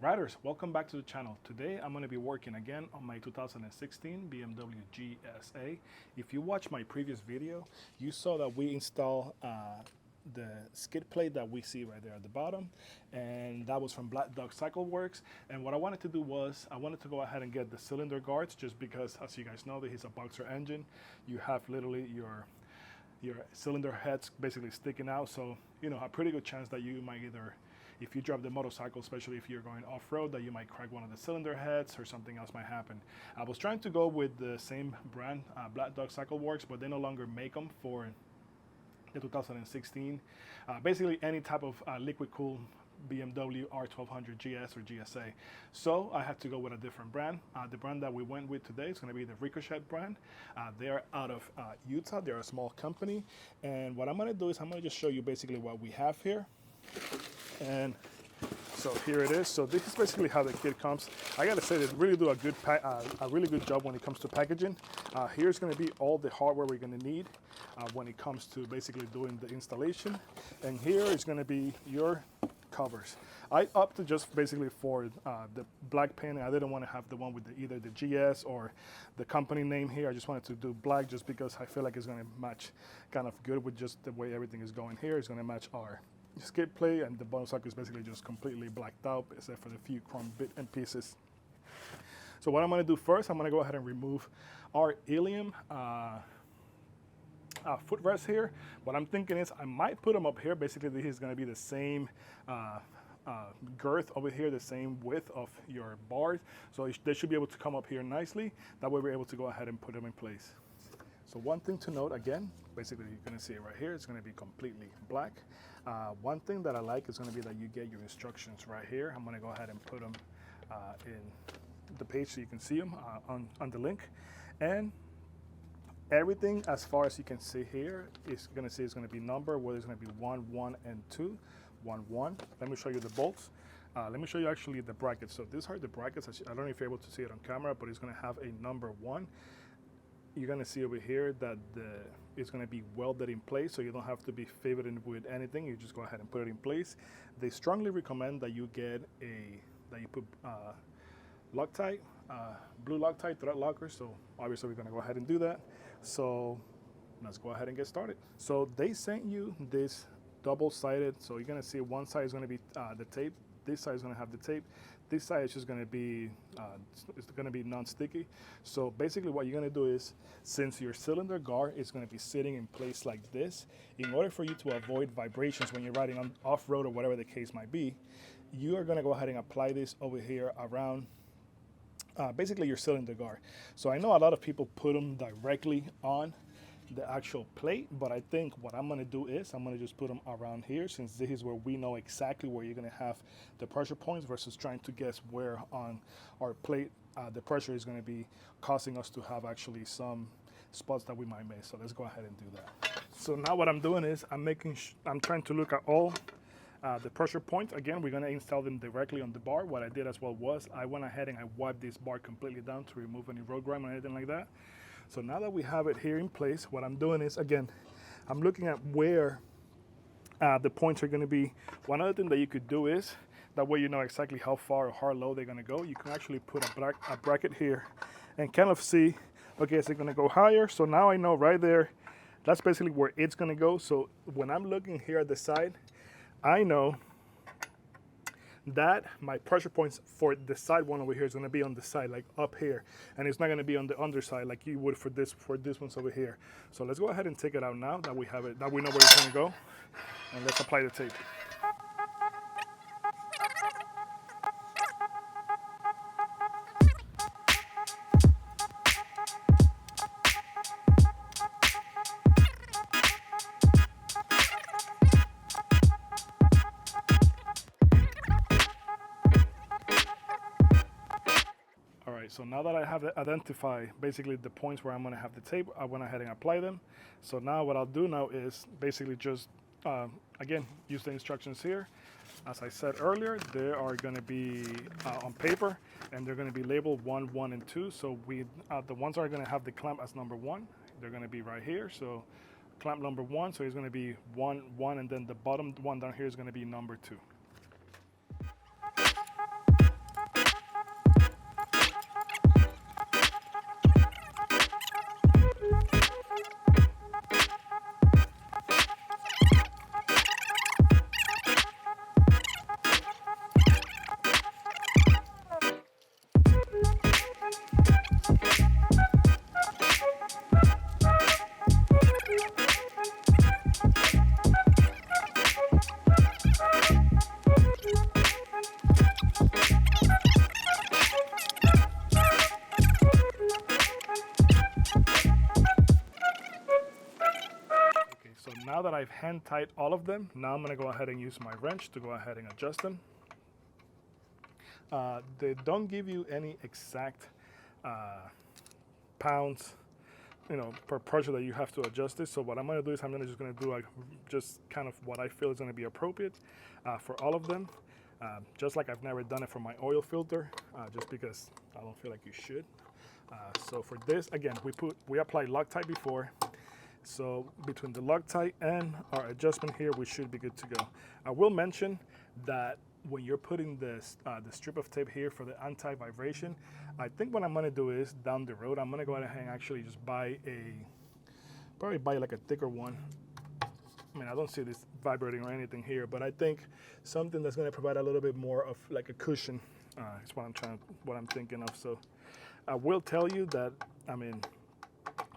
Riders, welcome back to the channel. Today I'm going to be working again on my 2016 BMW GSA. If you watched my previous video, you saw that we installed the skid plate that we see right there at the bottom, and that was from Black Dog Cycle Works. And what I wanted to do was I wanted to go ahead and get the cylinder guards, just because, as you guys know, this is a boxer engine. You have literally your cylinder heads basically sticking out, so you know a pretty good chance that you might either, if you drive the motorcycle, especially if you're going off-road, that you might crack one of the cylinder heads or something else might happen. I was trying to go with the same brand, Black Dog Cycle Works, but they no longer make them for the 2016. Basically any type of liquid cooled BMW R1200GS or GSA. So I had to go with a different brand. The brand that we went with today is going to be the Ricochet brand. They're out of Utah. They're a small company. And what I'm going to do is I'm going to just show you basically what we have here. And so here it is. So this is basically how the kit comes. I gotta say, they really do a really good job when it comes to packaging. Here's going to be all the hardware we're going to need when it comes to basically doing the installation. And here is going to be your covers. I opted just basically for the black paint. I didn't want to have the one with either the GS or the company name here. I just wanted to do black just because I feel like it's going to match kind of good with just the way everything is going here. It's going to match our skid plate, and the motorcycle is basically just completely blacked out except for the few chrome bit and pieces. So what I'm going to do first, I'm going to go ahead and remove our Ilium footrest here. What I'm thinking is I might put them up here. Basically this is going to be the same girth over here, the same width of your bars, so they should be able to come up here nicely. That way we're able to go ahead and put them in place. So one thing to note, again, basically you're going to see it right here, it's going to be completely black. One thing that I like is going to be that you get your instructions right here. I'm going to go ahead and put them in the page so you can see them on the link. And everything, as far as you can see here, is going to say it's going to be numbered, whether it's going to be 1, 1, and 2, 1, 1. Let me show you the bolts. Let me show you actually the brackets. So these are the brackets. I don't know if you're able to see it on camera, but it's going to have a number 1. You're going to see over here that it's going to be welded in place, so you don't have to be favoring with anything. You just go ahead and put it in place. They strongly recommend that you get that you put Loctite, blue Loctite thread lockers. So obviously we're going to go ahead and do that. So let's go ahead and get started. So they sent you this double-sided. So you're going to see one side is going to be the tape. This side is going to have the tape. This side is just going to be it's going to be non-sticky. So basically what you're going to do is, since your cylinder guard is going to be sitting in place like this, in order for you to avoid vibrations when you're riding on off-road or whatever the case might be, you are going to go ahead and apply this over here around basically your cylinder guard. So I know a lot of people put them directly on the actual plate, but I think what I'm going to do is I'm going to just put them around here, since this is where we know exactly where you're going to have the pressure points versus trying to guess where on our plate the pressure is going to be causing us to have actually some spots that we might miss. So let's go ahead and do that. So now what I'm doing is I'm trying to look at all the pressure points. Again, we're going to install them directly on the bar. What I did as well was I went ahead and I wiped this bar completely down to remove any road grime or anything like that. So now that we have it here in place, what I'm doing is, again, I'm looking at where the points are going to be. One other thing that you could do is, that way you know exactly how far or how low they're going to go. You can actually put a bracket here and kind of see, okay, is it going to go higher? So now I know right there, that's basically where it's going to go. So when I'm looking here at the side, I know that my pressure points for the side one over here is going to be on the side, like up here, and it's not going to be on the underside like you would for this one's over here. So let's go ahead and take it out now that we have it, that we know where it's going to go, and let's apply the tape. So now that I have identified basically the points where I'm going to have the tape, I went ahead and apply them. So now what I'll do now is basically just, again, use the instructions here. As I said earlier, they are going to be on paper, and they're going to be labeled 1, 1, and 2. So the ones that are going to have the clamp as number 1, they're going to be right here. So clamp number 1, so it's going to be 1, 1, and then the bottom one down here is going to be number 2. I've hand tied all of them. Now I'm gonna go ahead and use my wrench to go ahead and adjust them. They don't give you any exact pounds, you know, per pressure that you have to adjust this. So what I'm gonna do is I'm just gonna do like just kind of what I feel is gonna be appropriate for all of them. Just like I've never done it for my oil filter, just because I don't feel like you should. So for this, again, we applied Loctite before. So between the Loctite and our adjustment here, we should be good to go. I will mention that when you're putting this the strip of tape here for the anti-vibration, I think what I'm gonna do is down the road, I'm gonna go ahead and actually just probably buy like a thicker one. I mean, I don't see this vibrating or anything here, but I think something that's gonna provide a little bit more of like a cushion is what I'm thinking of. So I will tell you that, I mean,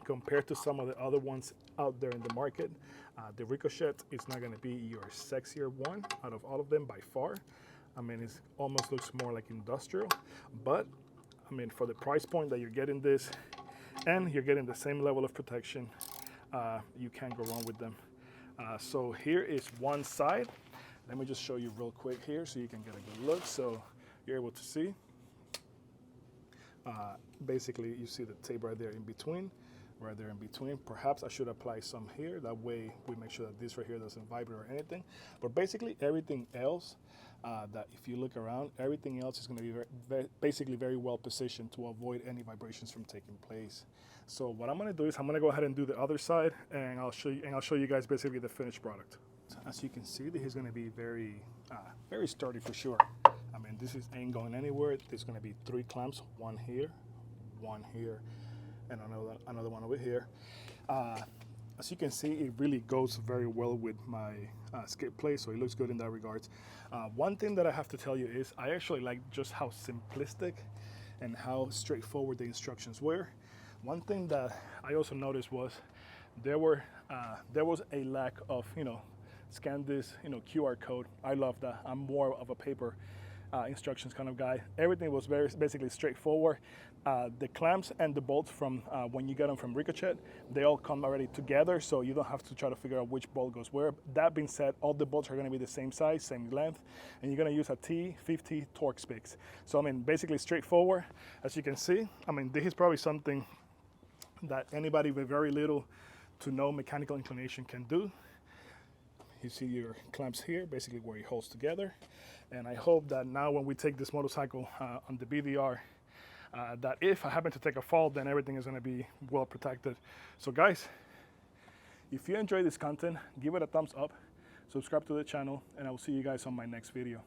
compared to some of the other ones out there in the market, the Ricochet is not going to be your sexier one out of all of them by far. I mean, it almost looks more like industrial, but I mean, for the price point that you're getting this and you're getting the same level of protection, you can't go wrong with them. So here is one side. Let me just show you real quick here so you can get a good look. So you're able to see. Basically, you see the tape right there in between. Perhaps I should apply some here. That way we make sure that this right here doesn't vibrate or anything. But basically everything else, that if you look around, everything else is going to be basically very well positioned to avoid any vibrations from taking place. So what I'm going to do is I'm going to go ahead and do the other side, and I'll show you guys basically the finished product. As you can see, this is going to be very sturdy for sure. I mean, this ain't going anywhere. There's going to be 3 clamps, one here, and another one over here. As you can see, it really goes very well with my skip plate, so it looks good in that regards. One thing that I have to tell you is I actually like just how simplistic and how straightforward the instructions were. One thing that I also noticed was there was a lack of, you know, scan this, you know, QR code. I love that. I'm more of a paper instructions kind of guy. Everything was basically straightforward. The clamps and the bolts from when you get them from Ricochet, they all come already together, so you don't have to try to figure out which bolt goes where. That being said, all the bolts are going to be the same size, same length, and you're going to use a T50 Torx Pix. So I mean, basically straightforward. As you can see, I mean, this is probably something that anybody with very little to no mechanical inclination can do. You see your clamps here, basically where it holds together. And I hope that now when we take this motorcycle on the BDR, that if I happen to take a fall, then everything is going to be well protected. So guys, if you enjoy this content, give it a thumbs up, subscribe to the channel, and I will see you guys on my next video.